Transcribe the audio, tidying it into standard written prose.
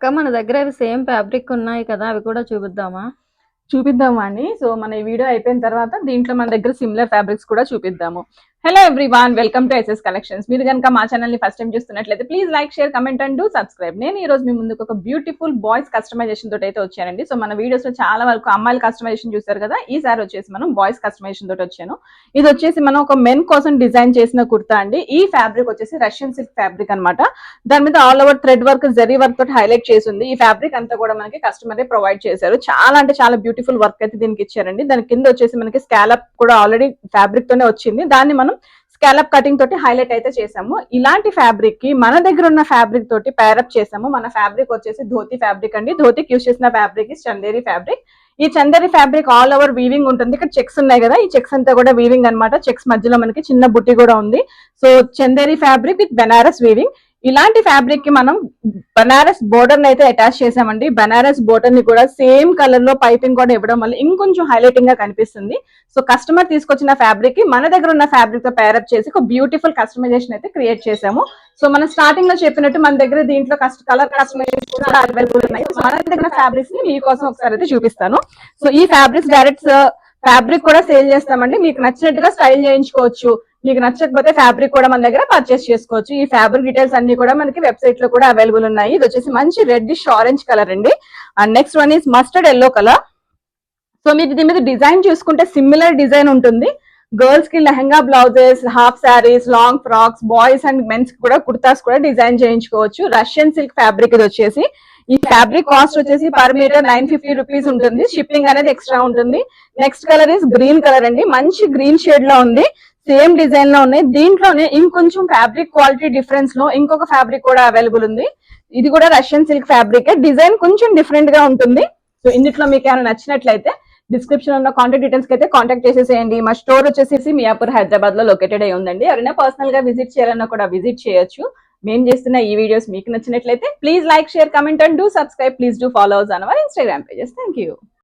అక్క మన దగ్గర అవి సేమ్ ఫ్యాబ్రిక్ ఉన్నాయి కదా, అవి కూడా చూపిద్దామా? చూపిద్దాము అండి. సో మన ఈ వీడియో అయిపోయిన తర్వాత దీంట్లో మన దగ్గర సిమిలర్ ఫ్యాబ్రిక్స్ కూడా చూపిద్దాము. Hello everyone, welcome to SS collections. మీరు కనుక మా ఛానల్ ని ఫస్ట్ టైం చూస్తున్నట్లయితే please like, share, comment and do subscribe. నేను ఈ రోజు మీ ముందుకు ఒక బ్యూటిఫుల్ బాయ్స్ కస్టమైజేషన్ తోటి అయితే వచ్చానండి. సో మన వీడియోస్ లో చాలా వరకు అమ్మాయిల కస్టమైజేషన్ చూసారు కదా, ఈసారి వచ్చేసి మనం బాయ్స్ కస్టమైజేషన్ తోటి వచ్చాను. ఇది వచ్చేసి మనం ఒక మెన్ కోసం డిజైన్ చేసిన కుర్తా అండి. ఈ ఫ్యాబ్రిక్ వచ్చేసి రష్యన్ సిల్క్ ఫ్యాబ్రిక్ అనమాట. దాని మీద all over thread work, zari work తోటి హైలైట్ చేసి ఉంది. ఈ ఫ్యాబ్రిక్ అంతా కూడా మనకి కస్టమర్ ప్రొవైడ్ చేశారు. చాలా అంటే చాలా బ్యూటిఫుల్ వర్క్ అయితే దీనికి ఇచ్చారండి. దాని కింద వచ్చేసి మనకి స్కాలప్ కూడా ఆల్రెడీ ఫ్యాబ్రిక్ తోనే వచ్చింది. దాన్ని మనం స్కాలప్ కటింగ్ తోటి హైలైట్ అయితే చేసాము. ఇలాంటి ఫ్యాబ్రిక్ కి మన దగ్గర ఉన్న ఫ్యాబ్రిక్ తోటి పేరప్ చేసాము. మన ఫ్యాబ్రిక్ వచ్చేసి ధోతి ఫ్యాబ్రిక్ అండి. ధోతికి యూజ్ చేసిన ఫ్యాబ్రిక్ చందేరి ఫ్యాబ్రిక్. ఈ Chanderi fabric all over weaving ఉంటుంది. ఇక్కడ చెక్స్ ఉన్నాయి కదా, ఈ చెక్స్ అంతా కూడా వీవింగ్ అనమాట. చెక్స్ మధ్యలో మనకి చిన్న బుట్టి కూడా ఉంది. So Chanderi fabric with Banaras weaving. ఇలాంటి ఫ్యాబ్రిక్ కి మనం బనారస్ బోర్డర్ అయితే అటాచ్ చేసామండి. బనారస్ బోర్డర్ ని కూడా సేమ్ కలర్ లో పైపింగ్ కూడా ఇవ్వడం వల్ల ఇంకొంచెం హైలైటింగ్ గా కనిపిస్తుంది. సో కస్టమర్ తీసుకొచ్చిన ఫ్యాబ్రిక్ కి మన దగ్గర ఉన్న ఫ్యాబ్రిక్ తో పేరప్ చేసి ఒక బ్యూటిఫుల్ కస్టమైజేషన్ అయితే క్రియేట్ చేసాము. సో మనం స్టార్టింగ్ లో చెప్పినట్టు మన దగ్గర దీంట్లో కలర్ కస్టమైజేషన్ కూడా అవైలబుల్ ఉన్నాయి. మన దగ్గర ఫ్యాబ్రిక్స్ ని మీకోసం ఒకసారి అయితే చూపిస్తాను. సో ఈ ఫ్యాబ్రిక్స్ డైరెక్ట్ ఫ్యాబ్రిక్ కూడా సేల్ చేస్తామండి. మీకు నచ్చినట్టుగా స్టైల్ చేయించుకోవచ్చు. మీకు నచ్చకపోతే ఫ్యాబ్రిక్ కూడా మన దగ్గర పర్చేస్ చేసుకోవచ్చు. ఈ ఫ్యాబ్రిక్ డీటెయిల్స్ అన్ని కూడా మనకి వెబ్సైట్ లో కూడా అవైలబుల్ ఉన్నాయి. ఇది వచ్చేసి మంచి రెడ్డిష్ ఆరెంజ్ కలర్ అండి. And next one is mustard yellow colour. So మీరు దీని మీద డిజైన్ చూసుకుంటే సిమిలర్ డిజైన్ ఉంటుంది. గర్ల్స్ కి lehenga blouses, half sarees, long frocks, boys and mens కూడా కుర్తాస్ కూడా డిజైన్ చేయించుకోవచ్చు. రష్యన్ సిల్క్ ఫ్యాబ్రిక్ ఇది వచ్చేసి. ఈ ఫ్యాబ్రిక్ కాస్ట్ వచ్చేసి పర్ మీటర్ 950 రూపీస్ ఉంటుంది. షిప్పింగ్ అనేది ఎక్స్ట్రా ఉంటుంది. Next colour is green colour అండి. మంచి గ్రీన్ షేడ్ లో ఉంది. సేమ్ డిజైన్ లో ఉన్నాయి. దీంట్లోనే ఇంకొంచెం ఫ్యాబ్రిక్ క్వాలిటీ డిఫరెన్స్ లో ఇంకొక ఫ్యాబ్రిక్ కూడా అవైలబుల్ ఉంది. ఇది కూడా రష్యన్ సిల్క్ ఫ్యాబ్రిక్. డిజైన్ కొంచెం డిఫరెంట్ గా ఉంటుంది. సో ఇందులో మీకు ఏమైనా నచ్చినట్లయితే డిస్క్రిప్షన్ ఉన్న కాంటాక్ట్ డీటెయిల్స్ కి అయితే కాంటాక్ట్ చేసేసేయండి. మా స్టోర్ వచ్చేసి మియాపూర్, హైదరాబాద్ లో లొకేటెడ్ అయి ఉందండి. ఎవరైనా పర్సనల్ గా విజిట్ చేయాలన్నా కూడా విజిట్ చేయొచ్చు. మేము చేస్తున్న ఈ వీడియోస్ మీకు నచ్చినట్లయితే please like, share, comment and do subscribe. Please do follow hours on hour Instagram pages. Thank you.